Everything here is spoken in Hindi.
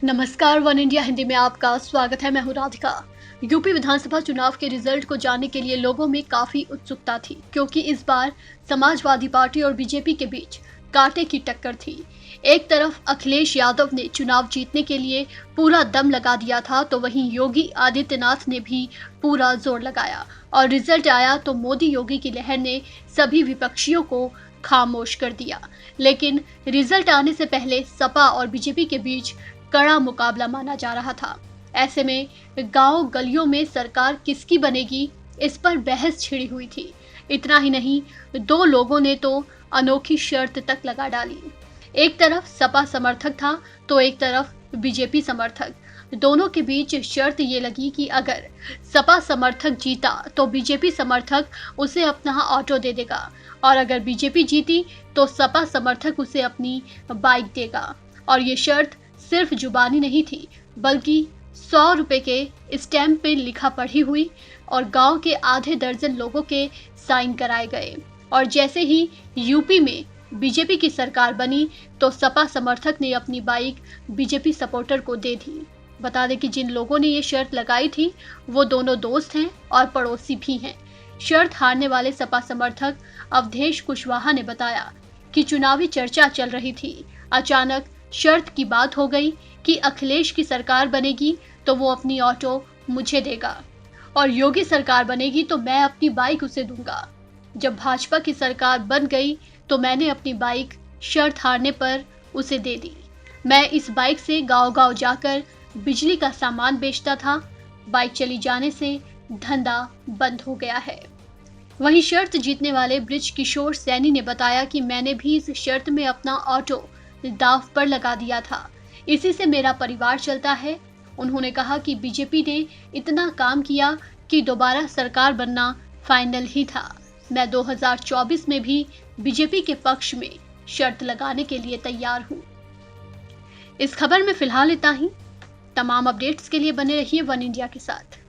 नमस्कार, वन इंडिया हिंदी में आपका स्वागत है। मैं हूं राधिका। यूपी विधानसभा चुनाव के रिजल्ट को जानने के लिए लोगों में काफी उत्सुकता थी, क्योंकि इस बार समाजवादी पार्टी और बीजेपी के बीच कांटे की टक्कर थी। एक तरफ अखिलेश यादव ने चुनाव जीतने के लिए पूरा दम लगा दिया था, तो वहीं योगी आदित्यनाथ ने भी पूरा जोर लगाया और रिजल्ट आया तो मोदी योगी की लहर ने सभी विपक्षियों को खामोश कर दिया। लेकिन रिजल्ट आने से पहले सपा और बीजेपी के बीच कड़ा मुकाबला माना जा रहा था। ऐसे में गांव गलियों में सरकार किसकी बनेगी, इस पर बहस छिड़ी हुई थी। इतना ही नहीं, दो लोगों ने तो अनोखी शर्त तक लगा डाली। एक तरफ सपा समर्थक था तो एक तरफ बीजेपी समर्थक। दोनों के बीच शर्त ये लगी कि अगर सपा समर्थक जीता तो बीजेपी समर्थक उसे अपना ऑटो दे देगा, और अगर बीजेपी जीती तो सपा समर्थक उसे अपनी बाइक देगा। और ये शर्त सिर्फ जुबानी नहीं थी, बल्कि 100 रुपए के स्टैम्प पे लिखा पढ़ी हुई, और गांव के आधे दर्जन लोगों के साइन कराए गए। और जैसे ही यूपी में बीजेपी की सरकार बनी तो सपा समर्थक ने अपनी बाइक बीजेपी सपोर्टर को दे दी। बता दें कि जिन लोगों ने ये शर्त लगाई थी वो दोनों दोस्त हैं और पड़ोसी भी हैं। शर्त हारने वाले सपा समर्थक अवधेश कुशवाहा ने बताया कि चुनावी चर्चा चल रही थी, अचानक शर्त की बात हो गई कि अखिलेश की सरकार बनेगी तो वो अपनी ऑटो मुझे देगा, और योगी सरकार बनेगी तो मैं अपनी बाइक उसे दूंगा। जब भाजपा की सरकार बन गई तो मैंने अपनी बाइक शर्त हारने पर उसे दे दी। मैं इस बाइक से गांव-गांव जाकर बिजली का सामान बेचता था। बाइक चली जाने से धंधा बंद हो गया है। वहीं शर्त जीतने वाले ब्रिज किशोर सैनी ने बताया कि मैंने भी इस शर्त में अपना ऑटो दांव पर लगा दिया था, इसी से मेरा परिवार चलता है। उन्होंने कहा कि बीजेपी ने इतना काम किया कि दोबारा सरकार बनना फाइनल ही था। मैं 2024 में भी बीजेपी के पक्ष में शर्त लगाने के लिए तैयार हूं। इस खबर में फिलहाल इतना ही। तमाम अपडेट्स के लिए बने रहिए वन इंडिया के साथ।